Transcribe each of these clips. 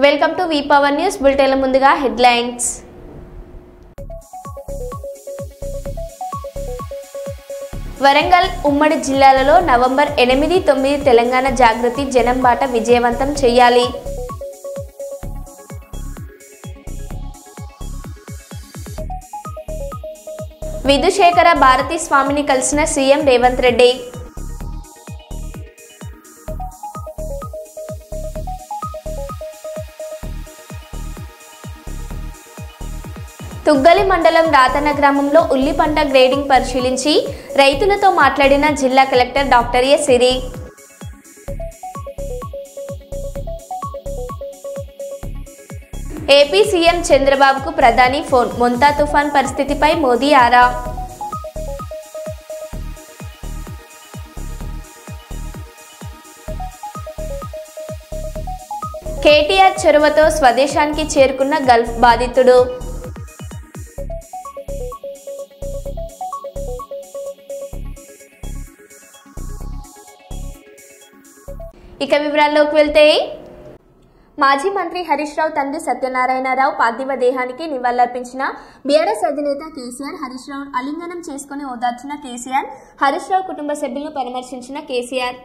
Welcome to V power news bulletin ముందుగా headlines. Warangal ఉమ్మడి జిల్లాలలో నవంబర్ 8, 9 తెలంగాణ జాగృతి జనం బాట విజయవంతం చేయాలి. విధుశేఖర భారతి స్వామిని కలిసిన సీఎం రేవంత్ రెడ్డి. తుగ్గలి మండలం రాతన గ్రామంలో ఉల్లి పంట గ్రేడింగ్ పరిశీలించి రైతులతో మాట్లాడిన జిల్లా కలెక్టర్ డాక్టర్ ఏ సిరి. ఏపీ సీఎం చంద్రబాబుకు ప్రధాని ఫోన్, మొంతా తుఫాన్ పరిస్థితిపై మోదీ ఆరా. కేటీఆర్ చొరవతో స్వదేశానికి చేరుకున్న గల్ఫ్ బాధితుడు. ఇక వివరాల్లోకి వెళ్తే, మాజీ మంత్రి హరీష్ రావు తండ్రి సత్యనారాయణరావు పార్థివ దేహానికి నివాళులర్పించిన బీఆర్ఎస్ అధినేత కేసీఆర్. హరీష్ రావు ఆలింగనం చేసుకుని ఓదార్చిన కేసీఆర్. హరీష్ రావు కుటుంబ సభ్యులను పరామర్శించిన కేసీఆర్.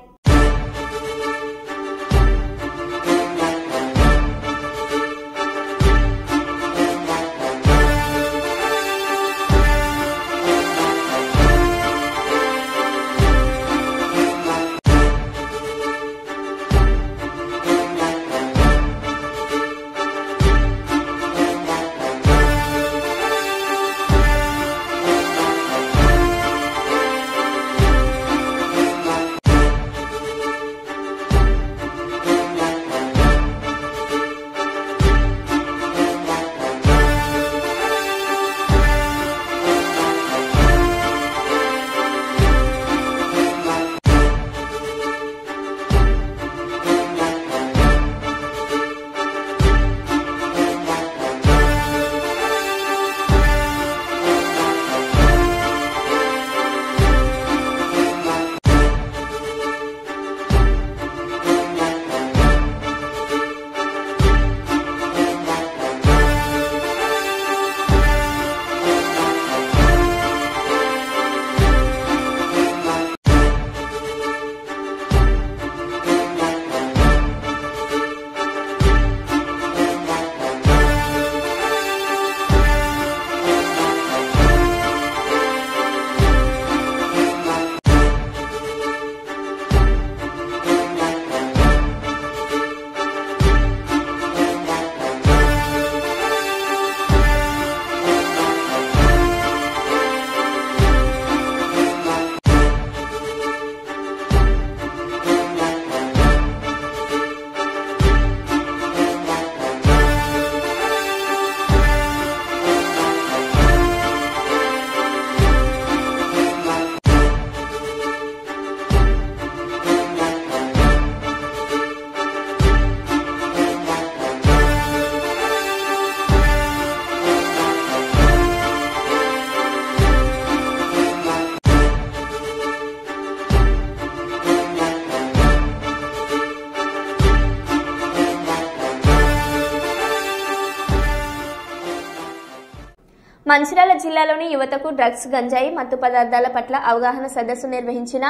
మంచిర్యాల జిల్లాలోని యువతకు డ్రగ్స్, గంజాయి, మత్తు పదార్థాల పట్ల అవగాహన సదస్సు నిర్వహించిన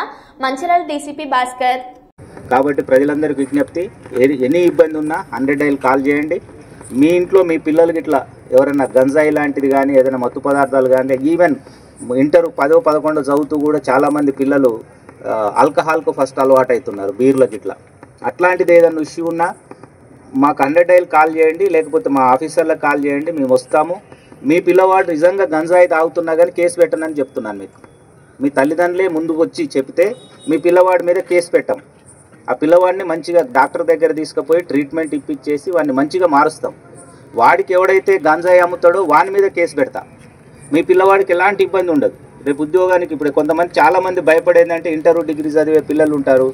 మంచిర్యాల డీసీపీ భాస్కర్. కాబట్టి ప్రజలందరికీ విజ్ఞప్తి, ఎన్ని ఇబ్బంది ఉన్నా 100 డైల్ కాల్ చేయండి. మీ ఇంట్లో మీ పిల్లలకి ఇట్లా ఎవరైనా గంజాయి లాంటిది కానీ ఏదైనా మత్తు పదార్థాలు కానీ, ఈవెన్ ఇంటర్ 10, 11 చదువుతూ కూడా చాలామంది పిల్లలు ఆల్కహాల్కు ఫస్ట్ అలవాటు అవుతున్నారు, బీర్లకి ఇట్లా. అట్లాంటిది ఏదైనా ఇష్యూ ఉన్నా మాకు 100 డైల్ కాల్ చేయండి, లేకపోతే మా ఆఫీసర్లకు కాల్ చేయండి, మేము వస్తాము. మీ పిల్లవాడు నిజంగా గంజాయి తాగుతున్నా కానీ కేసు పెట్టనని చెప్తున్నాను మీకు. మీ తల్లిదండ్రులే ముందుకు వచ్చి చెప్తే మీ పిల్లవాడి మీద కేసు పెట్టాం. ఆ పిల్లవాడిని మంచిగా డాక్టర్ దగ్గర తీసుకుపోయి ట్రీట్మెంట్ ఇప్పించేసి వాడిని మంచిగా మారుస్తాం. వాడికి ఎవడైతే గంజాయి అమ్ముతాడో వాని మీద కేసు పెడతా. మీ పిల్లవాడికి ఎలాంటి ఇబ్బంది ఉండదు. రేపు ఉద్యోగానికి ఇప్పుడు కొంతమంది చాలామంది భయపడేందంటే ఇంటర్ డిగ్రీ చదివే పిల్లలు ఉంటారు,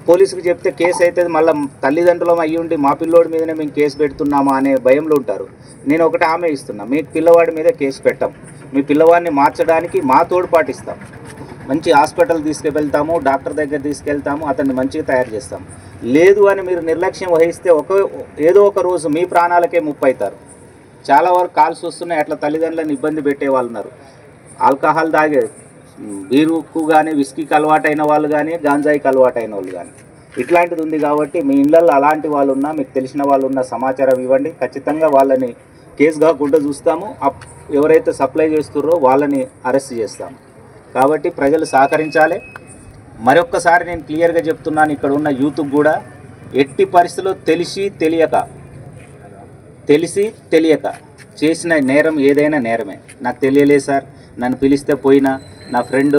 పోలీసుకు చెప్తే కేసు అయితే మళ్ళీ తల్లిదండ్రులం అయ్యి ఉండి మా పిల్లోడి మీదనే మేము కేసు పెడుతున్నామా అనే భయంలో ఉంటారు. నేను ఒకటి హామీ ఇస్తున్నా, మీ పిల్లవాడి మీద కేసు పెట్టాం. మీ పిల్లవాడిని మార్చడానికి మా తోడ్పాటు ఇస్తాం. మంచి హాస్పిటల్ తీసుకువెళ్తాము, డాక్టర్ దగ్గర తీసుకెళ్తాము, అతన్ని మంచిగా తయారు చేస్తాము. లేదు అని మీరు నిర్లక్ష్యం వహిస్తే ఏదో ఒక రోజు మీ ప్రాణాలకే ముప్పు అవుతారు. చాలా వరకు కాల్స్ వస్తున్నాయి, అట్లా తల్లిదండ్రులను ఇబ్బంది పెట్టే వాళ్ళు ఉన్నారు. ఆల్కహాల్ తాగే బీరుకు కానీ విస్కీకి అలవాటైన వాళ్ళు కానీ గాంజాయికి అలవాటైన వాళ్ళు కానీ ఇట్లాంటిది ఉంది. కాబట్టి మీ ఇళ్ళల్లో అలాంటి వాళ్ళు ఉన్నా, మీకు తెలిసిన వాళ్ళు ఉన్న సమాచారం ఇవ్వండి. ఖచ్చితంగా వాళ్ళని కేసు కాకుండా చూస్తాము. ఎవరైతే సప్లై చేస్తున్నారో వాళ్ళని అరెస్ట్ చేస్తాము. కాబట్టి ప్రజలు సహకరించాలి. మరొక్కసారి నేను క్లియర్గా చెప్తున్నాను, ఇక్కడ ఉన్న యూత్కి కూడా ఎట్టి పరిస్థితుల్లో తెలిసి తెలియక చేసిన నేరం ఏదైనా నేరమే. నాకు తెలియలేదు సార్, నన్ను పిలిస్తే పోయినా, నా ఫ్రెండ్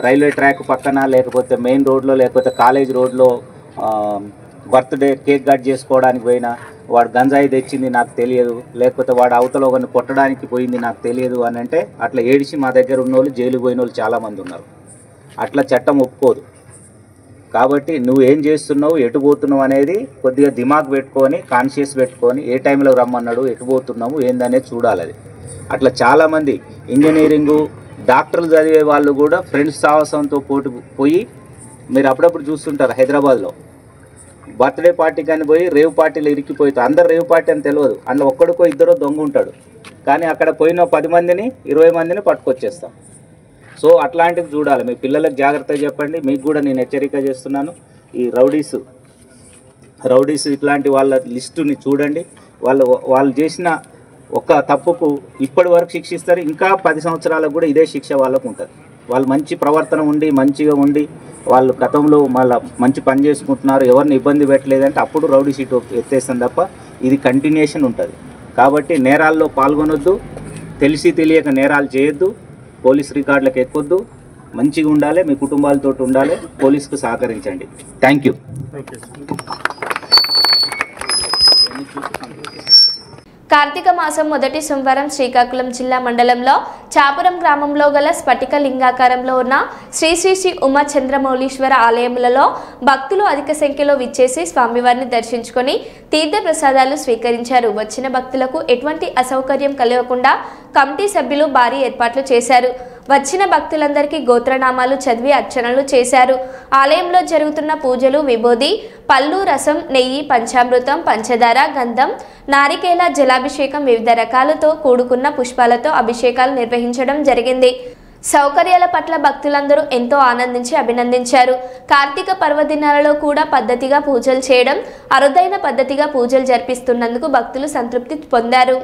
రైల్వే ట్రాక్ పక్కన లేకపోతే మెయిన్ రోడ్లో లేకపోతే కాలేజ్ రోడ్లో బర్త్డే కేక్ కట్ చేసుకోవడానికి పోయినా వాడు గంజాయి తెచ్చింది నాకు తెలియదు, లేకపోతే వాడు అవతల ఒకరిని కొట్టడానికి పోయింది నాకు తెలియదు అని అంటే అట్లా ఏడిచి మా దగ్గర ఉన్న వాళ్ళు జైలుకు పోయిన వాళ్ళు చాలామంది ఉన్నారు. అట్లా చట్టం ఒప్పుకోదు. కాబట్టి నువ్వు ఏం చేస్తున్నావు, ఎటు పోతున్నావు అనేది కొద్దిగా దిమాగ్ పెట్టుకొని, కాన్షియస్ పెట్టుకొని, ఏ టైంలో రమ్మన్నాడు, ఎటు పోతున్నాము ఏందనేది చూడాలి. అది అట్లా చాలామంది ఇంజనీరింగు డాక్టర్లు చదివే వాళ్ళు కూడా ఫ్రెండ్స్ సాహసంతో పోయి మీరు అప్పుడప్పుడు చూస్తుంటారు హైదరాబాద్లో బర్త్డే పార్టీ కానీ పోయి రేవ్ పార్టీలో ఇరికిపోతారు. అందరు రేవ్ పార్టీ అని తెలియదు, అందులో ఒక్కడికో ఇద్దరో దొంగ ఉంటాడు. కానీ అక్కడ పోయిన 10 మందిని 20 మందిని పట్టుకొచ్చేస్తాం. సో అట్లాంటివి చూడాలి. మీ పిల్లలకు జాగ్రత్తగా చెప్పండి. మీకు కూడా నేను హెచ్చరిక చేస్తున్నాను. ఈ రౌడీస్ ఇట్లాంటి వాళ్ళ లిస్టుని చూడండి. వాళ్ళు చేసిన ఒక తప్పుకు ఇప్పటి వరకు శిక్షిస్తారు. ఇంకా 10 సంవత్సరాలకు కూడా ఇదే శిక్ష వాళ్ళకు ఉంటుంది. వాళ్ళు మంచి ప్రవర్తన ఉండి మంచిగా ఉండి వాళ్ళు గతంలో మళ్ళీ మంచి పని చేసుకుంటున్నారు, ఎవరిని ఇబ్బంది పెట్టలేదంటే అప్పుడు రౌడీ షీట్ ఎత్తేస్తాం తప్ప ఇది కంటిన్యూషన్ ఉంటుంది. కాబట్టి నేరాల్లో పాల్గొనొద్దు, తెలియక నేరాలు చేయొద్దు, పోలీస్ రికార్డులకు ఎక్కొద్దు, మంచిగా ఉండాలి, మీ కుటుంబాలతో ఉండాలి, పోలీసుకు సహకరించండి. Thank you. కార్తీక మాసం మొదటి సోమవారం శ్రీకాకుళం జిల్లా మండలంలో చాపురం గ్రామంలో గల స్ఫటిక లింగాకారంలో ఉన్న శ్రీ శ్రీ శ్రీ ఉమా చంద్రమౌళీశ్వర ఆలయములలో భక్తులు అధిక సంఖ్యలో విచ్చేసి స్వామివారిని దర్శించుకొని తీర్థ ప్రసాదాలు స్వీకరించారు. వచ్చిన భక్తులకు ఎటువంటి అసౌకర్యం కలగకుండా కమిటీ సభ్యులు భారీ ఏర్పాట్లు చేశారు. వచ్చిన భక్తులందరికీ గోత్రనామాలు చదివి అర్చనలు చేశారు. ఆలయంలో జరుగుతున్న పూజలు విభూది, పళ్ళు, రసం, నెయ్యి, పంచామృతం, పంచదార, గంధం, నారికేల, జలాభిషేకం, వివిధ రకాలతో కూడుకున్న పుష్పాలతో అభిషేకాలు నిర్వహించడం జరిగింది. సౌకర్యాల పట్ల భక్తులందరూ ఎంతో ఆనందించి అభినందించారు. కార్తీక పర్వదినాలలో కూడా పద్ధతిగా పూజలు చేయడం, అరుదైన పద్ధతిగా పూజలు జరిపిస్తున్నందుకు భక్తులు సంతృప్తి పొందారు.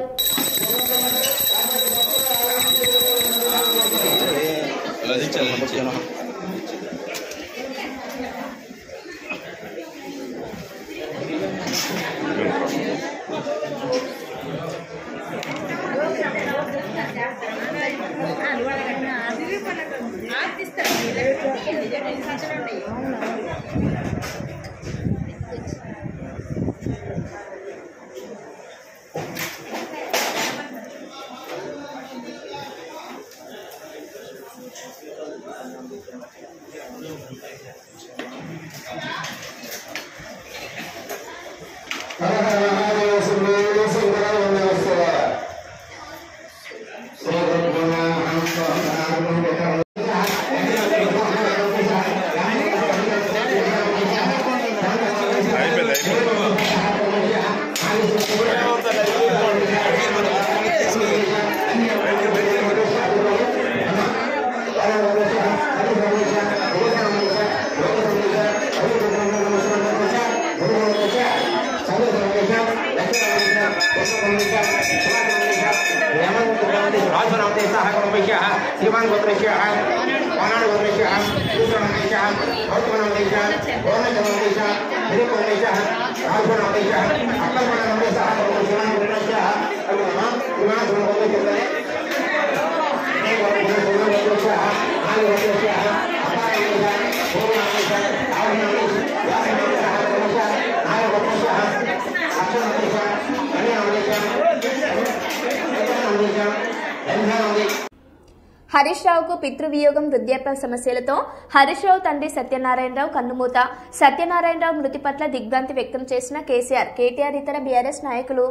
హరీష్ రావుకు పితృవియోగం, వృద్ధాప్య సమస్యలతో హరీష్ రావు తండ్రి సత్యనారాయణరావు కన్నుమూత. సత్యనారాయణరావు మృతి పట్ల దిగ్భ్రాంతి వ్యక్తం చేసిన కేసీఆర్, కేటీఆర్, ఇతర బీఆర్ఎస్ నాయకులు.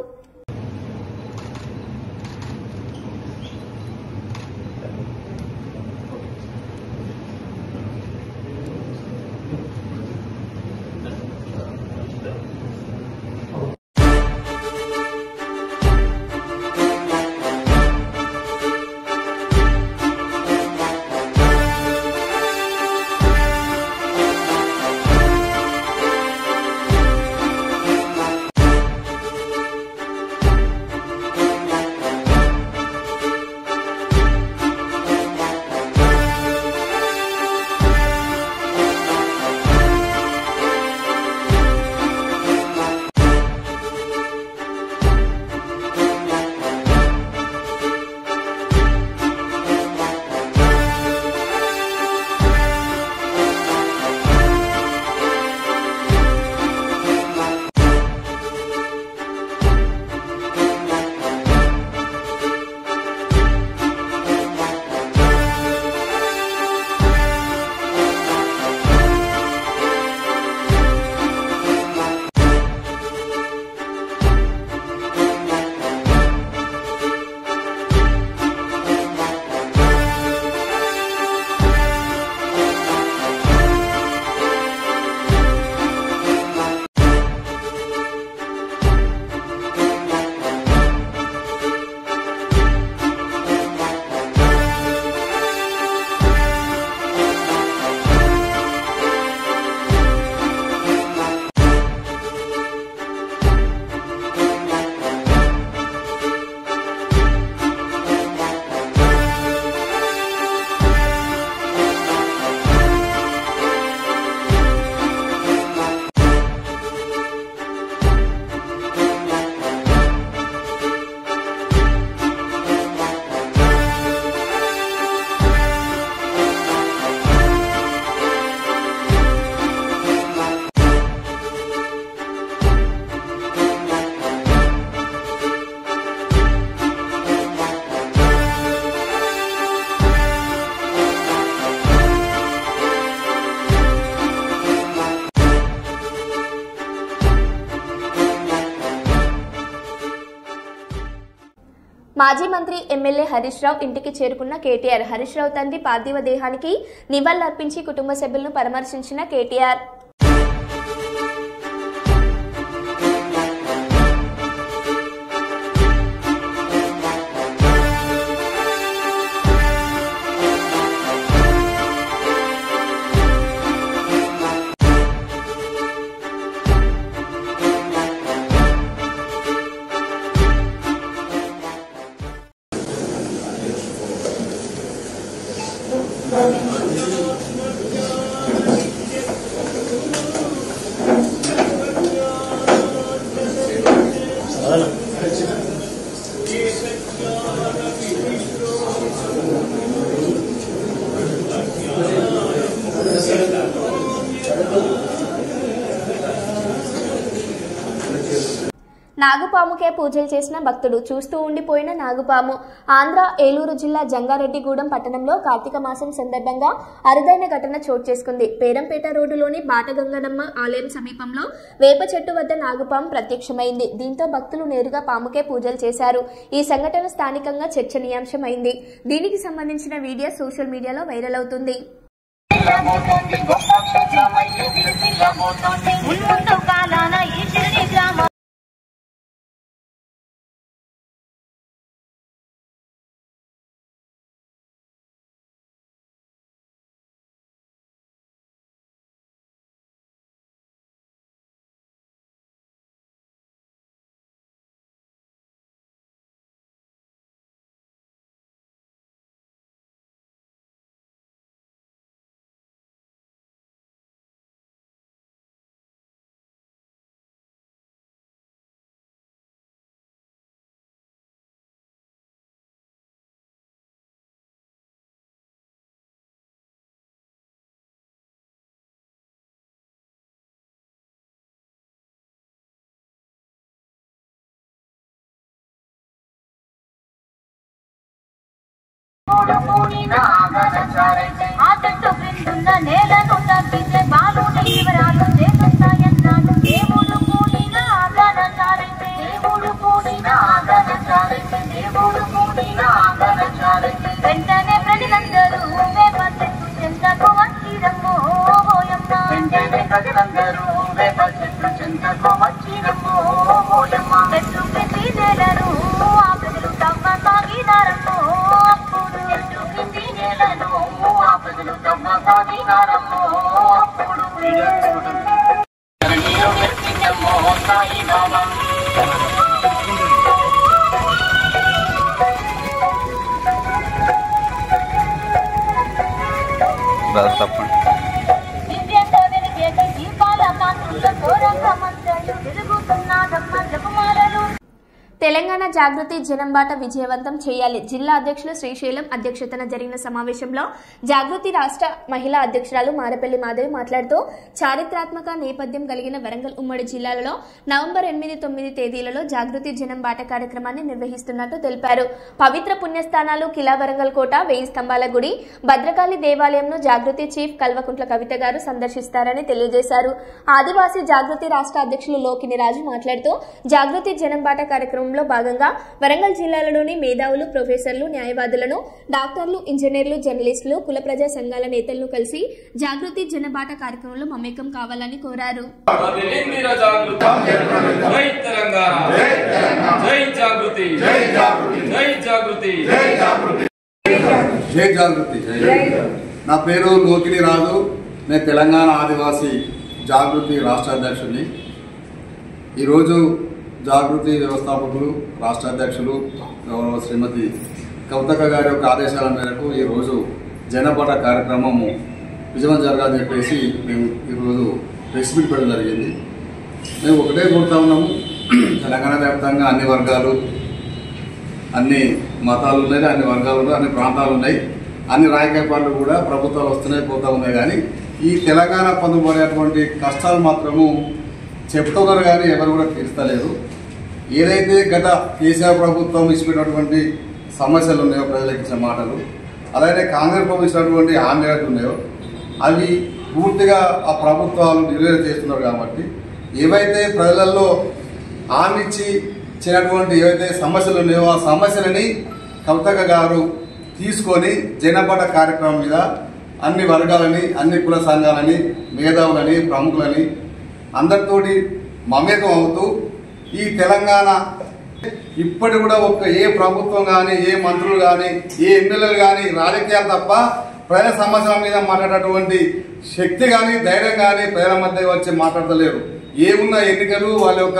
మాజీ మంత్రి ఎమ్మెల్యే హరీష్ రావు ఇంటికి చేరుకున్న కేటీఆర్. హరీష్ రావు తండ్రి పార్థివ దేహానికి నివాళులర్పించి కుటుంబ సభ్యులను పరామర్శించిన కేటీఆర్. నాగుపాముకే పూజలు చేసిన భక్తుడు. చూస్తూ ఉండిపోయిన నాగుపాము. ఆంధ్ర ఏలూరు జిల్లా జంగారెడ్డిగూడెం పట్టణంలో కార్తీక మాసం సందర్భంగా అరుదైన ఘటన చోటు చేసుకుంది. పేరంపేట రోడ్డులోని బాటగంగనమ్మ ఆలయం సమీపంలో వేప చెట్టు వద్ద నాగుపాము ప్రత్యక్షమైంది. దీంతో భక్తులు నేరుగా పాముకే పూజలు చేశారు. ఈ సంఘటన స్థానికంగా చర్చనీయాంశమైంది. దీనికి సంబంధించిన వీడియో సోషల్ మీడియాలో వైరల్ అవుతుంది. ఆటట్టు క్రిందున్న నేలను తప్పితే బాలుని వివరాలు చేకొస్తాయన్నాడు. దేవుడు కూడిన ఆగనచారైతే దేవుడు కూడిన ఆగనచారైతే దేవుడు కూడిన ఆగనచారైతే వెంటనే ప్రజలందరూ వేప చెట్టు చెంతకు వచ్చిరమ్మో ఓయమ్మ. వెంటనే ప్రజలందరూ వేప చెట్టు చెంతకు వచ్చిరమ్మో ఓయమ్మ. చెట్టు పెట్టి నేలను ఆ ప్రజలు తవ్వ సాగినారమ్మో. తెలంగాణ జాగృతి జనంబాట విజయవంతం చేయాలి. జిల్లా అధ్యక్షులు శ్రీశైలం అధ్యక్షతన జరిగిన సమావేశంలో జాగృతి రాష్ట్ర మహిళా అధ్యక్షురాలు మారపల్లి మాధవి మాట్లాడుతూ చారిత్రాత్మక నేపథ్యం కలిగిన వరంగల్ ఉమ్మడి జిల్లాలలో నవంబర్ 8, 9 తేదీలలో జాగృతి జనంబాట కార్యక్రమాన్ని నిర్వహిస్తున్నట్టు తెలిపారు. పవిత్ర పుణ్యస్థానాలు కిలా వరంగల్ కోట, 1000 స్తంభాల గుడి, భద్రకాళి దేవాలయంను జాగృతి చీఫ్ కల్వకుంట్ల కవిత గారు సందర్శిస్తారని తెలియజేశారు. ఆదివాసీ జాగృతి రాష్ట్ర అధ్యక్షులు లోకిని రాజు మాట్లాడుతూ జాగృతి జనంబాట కార్యక్రమం భాగంగా వరంగల్ జిల్లాలోని మేధావులు, ప్రొఫెసర్లు, న్యాయవాదులను, డాక్టర్లు, ఇంజనీర్లు, జర్నలిస్టులు, కుల ప్రజా సంఘాల నేతలను కలిసి జాగృతి జనబాట కార్యక్రమంలో మమేకం కావాలని కోరారు. నా పేరు లోకిని రాజు. నేను తెలంగాణ ఆదివాసీ జాగృతి రాష్ట్ర అధ్యక్షుడిని. ఈరోజు జాగృతి వ్యవస్థాపకులు, రాష్ట్ర అధ్యక్షులు గౌరవ శ్రీమతి కవితక్క గారి యొక్క ఆదేశాల మేరకు ఈరోజు జనపాట కార్యక్రమము విజయం జరగాలని చెప్పేసి మేము ఈరోజు ప్రెస్ మీట్ పెట్టడం జరిగింది. మేము ఒకటే కోరుతా ఉన్నాము, తెలంగాణ వ్యాప్తంగా అన్ని వర్గాలు, అన్ని మతాలు ఉన్నాయి, అన్ని వర్గాలు ఉన్నాయి, అన్ని ప్రాంతాలు ఉన్నాయి, అన్ని రాజకీయ పార్టీలు కూడా ప్రభుత్వాలు వస్తున్నాయి పోతూ ఉన్నాయి. కానీ ఈ తెలంగాణ పొందుపడేటువంటి కష్టాలు మాత్రము చెప్తున్నారు కానీ ఎవరు కూడా తీర్చలేరు. ఏదైతే గత కేసీఆర్ ప్రభుత్వం ఇచ్చినటువంటి సమస్యలు ఉన్నాయో, ప్రజలకు ఇచ్చిన మాటలు, అలాగే కాంగ్రెస్ ప్రభుత్వం ఇచ్చినటువంటి హామీలు ఉన్నాయో అవి పూర్తిగా ఆ ప్రభుత్వాలు నెరవేరు చేస్తున్నారు. కాబట్టి ఏవైతే ప్రజలలో హామీ ఇచ్చి చిన్నటువంటి ఏవైతే సమస్యలు ఉన్నాయో ఆ సమస్యలని కవితక్క గారు తీసుకొని జనపద కార్యక్రమం మీద అన్ని వర్గాలని, అన్ని కుల సంఘాలని, మేధావులని, ప్రముఖులని అందరితోటి మమేకం అవుతూ ఈ తెలంగాణ ఇప్పటి కూడా ఏ ప్రభుత్వం కానీ, ఏ మంత్రులు కానీ, ఏ ఎమ్మెల్యేలు కానీ రాజకీయాలు తప్ప ప్రజల సమస్యల మీద మాట్లాడేటువంటి శక్తి కానీ, ధైర్యం కానీ ప్రజల మధ్య వచ్చి మాట్లాడతలేరు. ఏమున్న ఎన్నికలు వాళ్ళ యొక్క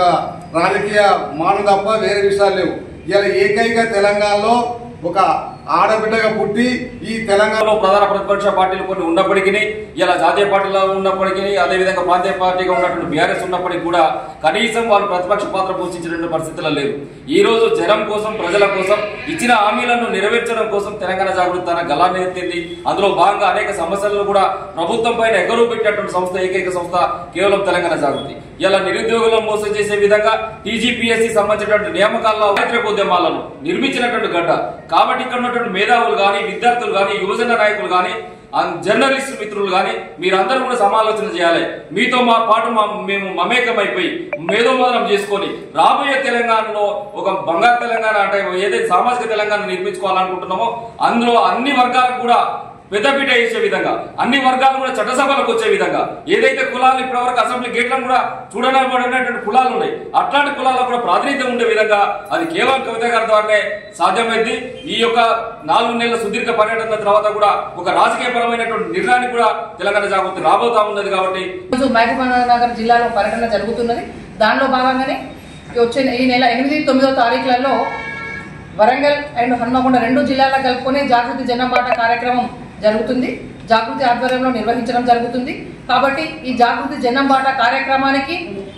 రాజకీయ మాను తప్ప వేరే విషయాలు లేవు. ఇలా ఏకైక తెలంగాణలో ఒక ఆడబిడ్డగా పుట్టి ఈ తెలంగాణలో ప్రధాన ప్రతిపక్ష పార్టీలు కొన్ని ఉన్నప్పటికీ, ఇలా జాతీయ పార్టీలో ఉన్నప్పటికీ, అదేవిధంగా ప్రాంతీయ పార్టీగా ఉన్నటువంటి బీఆర్ఎస్ ఉన్నప్పటికీ కూడా కనీసం వాళ్ళు ప్రతిపక్ష పాత్ర పోషించినటువంటి పరిస్థితుల్లో లేరు. ఈ రోజు జనం కోసం, ప్రజల కోసం ఇచ్చిన హామీలను నెరవేర్చడం కోసం తెలంగాణ జాగృతి తన గలాన్ని ఎత్తింది. అందులో భాగంగా అనేక సమస్యలను కూడా ప్రభుత్వం పైన ఎగరు పెట్టినటువంటి సంస్థ, ఏకైక సంస్థ కేవలం తెలంగాణ జాగృతి. ఇలా నిరుద్యోగులను మోసం చేసే విధంగా టీజీపీఎస్సీ సంబంధించినటువంటి నియామకాల్లో వ్యతిరేక ఉద్యమాలను నిర్మించినటువంటి గడ్డ. కాబట్టి ఇక్కడ ఉన్నటువంటి మేధావులు కానీ, విద్యార్థులు కానీ, యువజన నాయకులు కానీ, జర్నలిస్ట్ మిత్రులు కానీ మీరందరూ కూడా సమాలోచన చేయాలి. మీతో మా పాటు మేము మమేకమైపోయి మేధోమదనం చేసుకొని రాబోయే తెలంగాణలో ఒక బంగారు తెలంగాణ అంటే ఏదైతే సామాజిక తెలంగాణ నిర్మించుకోవాలనుకుంటున్నామో అందులో అన్ని వర్గాలకు కూడా పెద్దపీట వేసే విధంగా, అన్ని వర్గాలు కూడా చట్టసభలకు వచ్చే విధంగా, ఏదైతే కులాలు ఇప్పటివరకు అసెంబ్లీ గేట్లను కూడా చూడనబడినటువంటి కులాలు ఉన్నాయి, అట్లాంటి కులాలకు కూడా ప్రాతినిధ్యం ఉండే విధంగా అది కేవలం కవిత గారి ద్వారానే సాధ్యమైంది. ఈ యొక్క 4 నెలల సుదీర్ఘ పర్యటన తర్వాత కూడా ఒక రాజకీయపరమైనటువంటి నిర్ణయాన్ని కూడా తెలంగాణ జాగృతి రాబోతా ఉన్నది. కాబట్టి మహబూబ్నగర్ జిల్లాలో పర్యటన జరుగుతున్నది. దానిలో భాగంగానే వచ్చే ఈ నెల 8, 9 తారీఖులలో వరంగల్ అండ్ హన్మకొండ 2 జిల్లాల కలుపుకొని జాగృతి జనబాట కార్యక్రమం జరుగుతుంది. జాగృతి ఆధ్వర్యంలో నిర్వహించడం జరుగుతుంది. కాబట్టి ఈ జాగృతి జనబాట కార్యక్రమానికి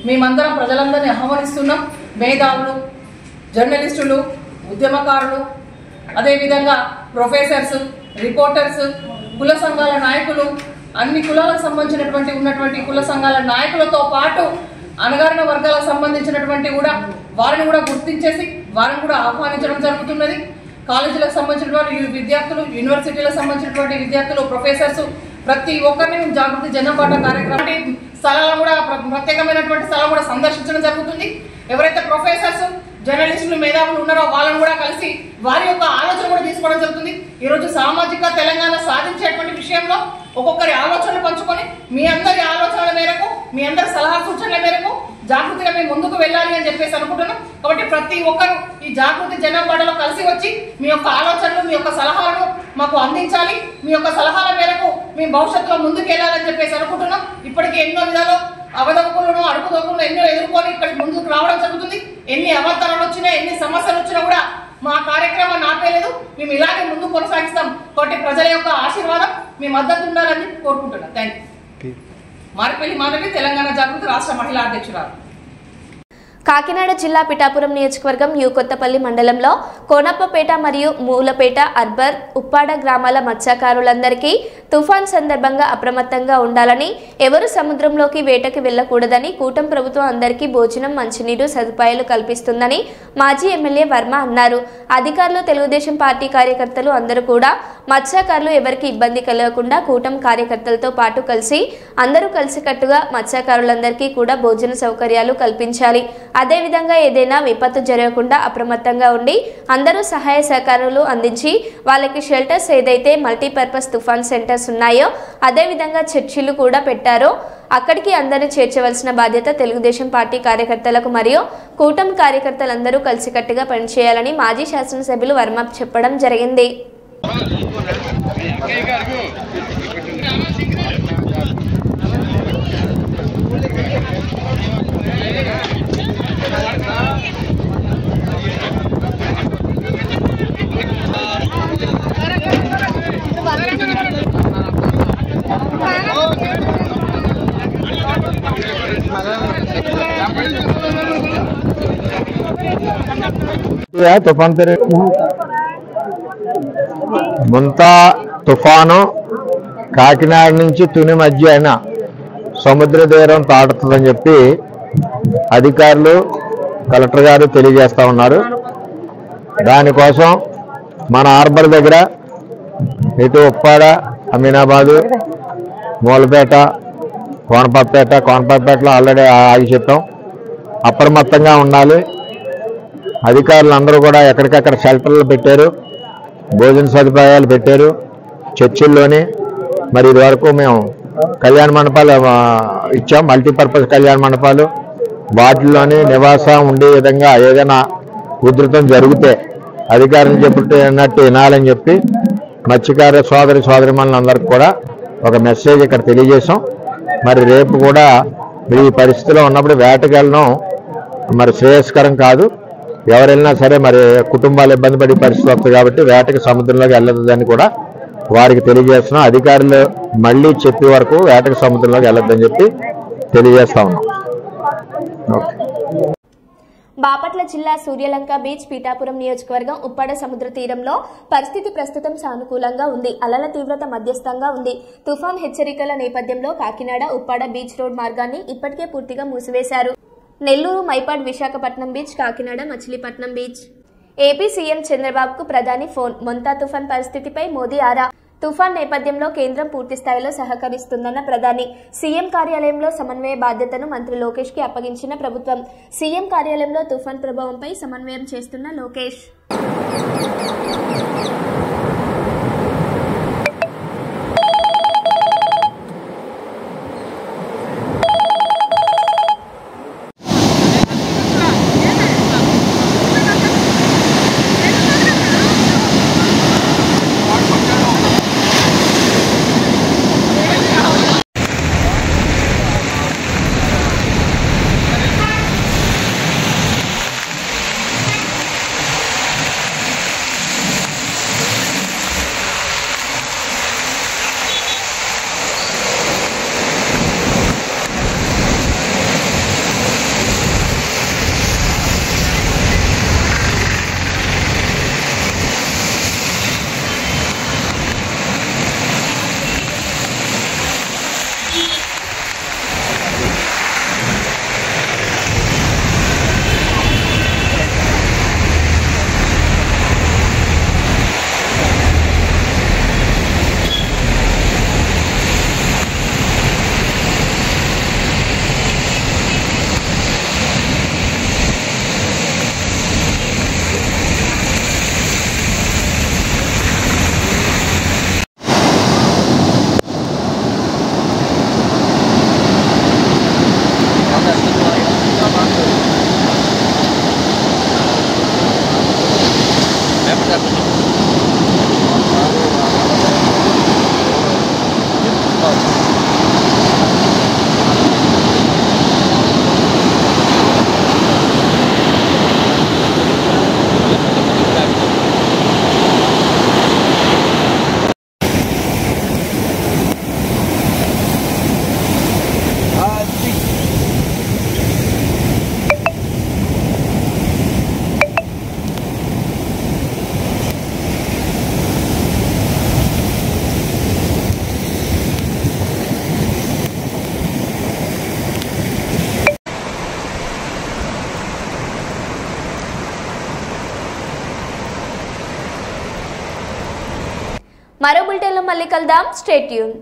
మేమందరం ప్రజలందరినీ ఆహ్వానిస్తున్నాం. మేధావులు, జర్నలిస్టులు, ఉద్యమకారులు, అదేవిధంగా ప్రొఫెసర్స్, రిపోర్టర్స్, కుల సంఘాల నాయకులు, అన్ని కులాలకు సంబంధించినటువంటి కుల సంఘాల నాయకులతో పాటు అణగారిన వర్గాలకు సంబంధించినటువంటి కూడా వారిని కూడా గుర్తించేసి వారిని కూడా ఆహ్వానించడం జరుగుతున్నది. కాలేజీలకు సంబంధించినటువంటి విద్యార్థులు, యూనివర్సిటీలకు సంబంధించినటువంటి విద్యార్థులు, ప్రొఫెసర్స్ ప్రతి ఒక్కరిని మేము జాగృతి జనబాట కార్యక్రమం స్థలాలను కూడా ప్రత్యేకమైనటువంటి స్థలం కూడా సందర్శించడం జరుగుతుంది. ఎవరైతే ప్రొఫెసర్స్, జర్నలిస్టులు, మేధావులు ఉన్నారో వాళ్ళని కూడా కలిసి వారి యొక్క ఆలోచన కూడా తీసుకోవడం జరుగుతుంది. ఈరోజు సామాజిక తెలంగాణ సాధించేటువంటి విషయంలో ఒక్కొక్కరి ఆలోచనలు పంచుకొని మీ అందరి ఆలోచనల మేరకు, మీ అందరి సలహా సూచనల మేరకు జాగృతిగా మేము ముందుకు వెళ్ళాలి అని చెప్పేసి అనుకుంటున్నాం. కాబట్టి ప్రతి ఒక్కరు ఈ జాగృతి జనబాటలో కలిసి వచ్చి మీ యొక్క ఆలోచనలు, మీ యొక్క సలహాలను మాకు అందించాలి. మీ యొక్క సలహాల మేరకు మేము భవిష్యత్తులో ముందుకు వెళ్ళాలని చెప్పేసి అనుకుంటున్నాం. ఇప్పటికీ ఎన్నో విధాలు అవదవకులను, అడుగుదోకులను ఎన్నో ఎదుర్కొని ఇక్కడికి ముందుకు రావడం జరుగుతుంది. ఎన్ని అవతరణలు వచ్చినా, ఎన్ని సమస్యలు వచ్చినా కూడా మా కార్యక్రమాన్ని ఆపేలేదు. మేము ఇలాగే ముందుకు కొనసాగిస్తాం. కాబట్టి ప్రజల యొక్క ఆశీర్వాదం మీ మద్దతు ఉండాలని కోరుకుంటున్నాం. Thank you. మారిపల్లి మాధవి, తెలంగాణ జాగృతి రాష్ట్ర మహిళా అధ్యక్షురాలు. కాకినాడ జిల్లా పిఠాపురం నియోజకవర్గం యు కొత్తపల్లి మండలంలో కోనప్పపేట మరియు మూలపేట, అర్బర్, ఉప్పాడ గ్రామాల మత్స్యకారులందరికీ తుఫాన్ సందర్భంగా అప్రమత్తంగా ఉండాలని, ఎవరు సముద్రంలోకి వేటకి వెళ్లకూడదని కూటమి ప్రభుత్వం అందరికీ భోజనం, మంచినీరు సదుపాయాలు కల్పిస్తుందని మాజీ ఎమ్మెల్యే వర్మ అన్నారు. అధికారులు, తెలుగుదేశం పార్టీ కార్యకర్తలు అందరూ కూడా మత్స్యకారులు ఎవరికి ఇబ్బంది కలగకుండా కూటమి కార్యకర్తలతో పాటు కలిసి అందరూ కలిసికట్టుగా మత్స్యకారులందరికీ కూడా భోజన సౌకర్యాలు కల్పించాలి. అదేవిధంగా ఏదైనా విపత్తు జరగకుండా అప్రమత్తంగా ఉండి అందరూ సహాయ సహకారాలు అందించి వాళ్ళకి షెల్టర్స్ ఏదైతే మల్టీపర్పస్ తుఫాన్ సెంటర్స్ ఉన్నాయో అదేవిధంగా చర్చిలు కూడా పెట్టారో అక్కడికి అందరినీ చేర్చవలసిన బాధ్యత తెలుగుదేశం పార్టీ కార్యకర్తలకు మరియు కూటమి కార్యకర్తలందరూ కలిసికట్టుగా పనిచేయాలని మాజీ శాసనసభ్యులు వర్మ చెప్పడం జరిగింది. తుఫాన్ పేరు ముంతా తుఫాను కాకినాడ నుంచి తుని మధ్య అయిన సముద్ర తీరం తాడుతుందని చెప్పి అధికారులు, కలెక్టర్ గారు తెలియజేస్తా ఉన్నారు. దానికోసం మన హార్బర్ దగ్గర ఇటు ఉప్పాడ, అమీనాబాదు, మూలపేట, కోనపపేటలో ఆల్రెడీ ఆగి చెప్పాం. అప్రమత్తంగా ఉండాలి. అధికారులు అందరూ కూడా ఎక్కడికక్కడ షెల్టర్లు పెట్టారు, భోజన సదుపాయాలు పెట్టారు. చర్చిల్లోని మరి ఇదివరకు మేము కళ్యాణ మండపాలు ఇచ్చాం, మల్టీపర్పస్ కళ్యాణ మండపాలు. వాటిల్లోని నివాసం ఉండే విధంగా ఏదైనా ఉధృతం జరిగితే అధికారులు చెప్పినట్టు వినాలని చెప్పి మత్స్యకార సోదరిమణులందరికీ కూడా ఒక మెసేజ్ ఇక్కడ తెలియజేశాం. మరి రేపు కూడా ఈ పరిస్థితిలో ఉన్నప్పుడు వేటకి వెళ్ళడం మరి శ్రేయస్కరం కాదు. ఎవరు వెళ్ళినా సరే మరి కుటుంబాలు ఇబ్బంది పడే పరిస్థితి వస్తుంది కాబట్టి వేటకి సముద్రంలోకి వెళ్ళొద్దని కూడా వారికి తెలియజేస్తున్నాం. అధికారులు మళ్ళీ చెప్పే వరకు వేటకి సముద్రంలోకి వెళ్ళొద్దని చెప్పి తెలియజేస్తా ఉన్నాం. బాపట్ల జిల్లా సూర్యలంక బీచ్ పీఠాపురం నియోజకవర్గం ఉప్పాడ సముద్ర తీరంలో పరిస్థితి ప్రస్తుతం సానుకూలంగా ఉంది. అలల తీవ్రత మధ్యస్థంగా ఉంది. తుఫాన్ హెచ్చరికల నేపథ్యంలో కాకినాడ ఉప్పాడ బీచ్ రోడ్ మార్గాన్ని ఇప్పటికే పూర్తిగా మూసివేశారు. Nellore, Mypadu, Visakhapatnam beach, Kakinada, Machilipatnam beach. AP CM చంద్రబాబుకు ప్రధాని ఫోన్. మొంతా తుఫాన్ పరిస్థితిపై మోదీ ఆరా. తుఫాన్ నేపథ్యంలో కేంద్రం పూర్తి స్థాయిలో సహకరిస్తుందన్న ప్రధాని. సీఎం కార్యాలయంలో సమన్వయ బాధ్యతను మంత్రి లోకేష్ కి అప్పగించిన ప్రభుత్వం. సీఎం కార్యాలయంలో తుఫాన్ ప్రభావంపై సమన్వయం చేస్తున్న లోకేష్. మరో బులెటిన్లో మళ్ళీ కలుద్దాం. Stay tune.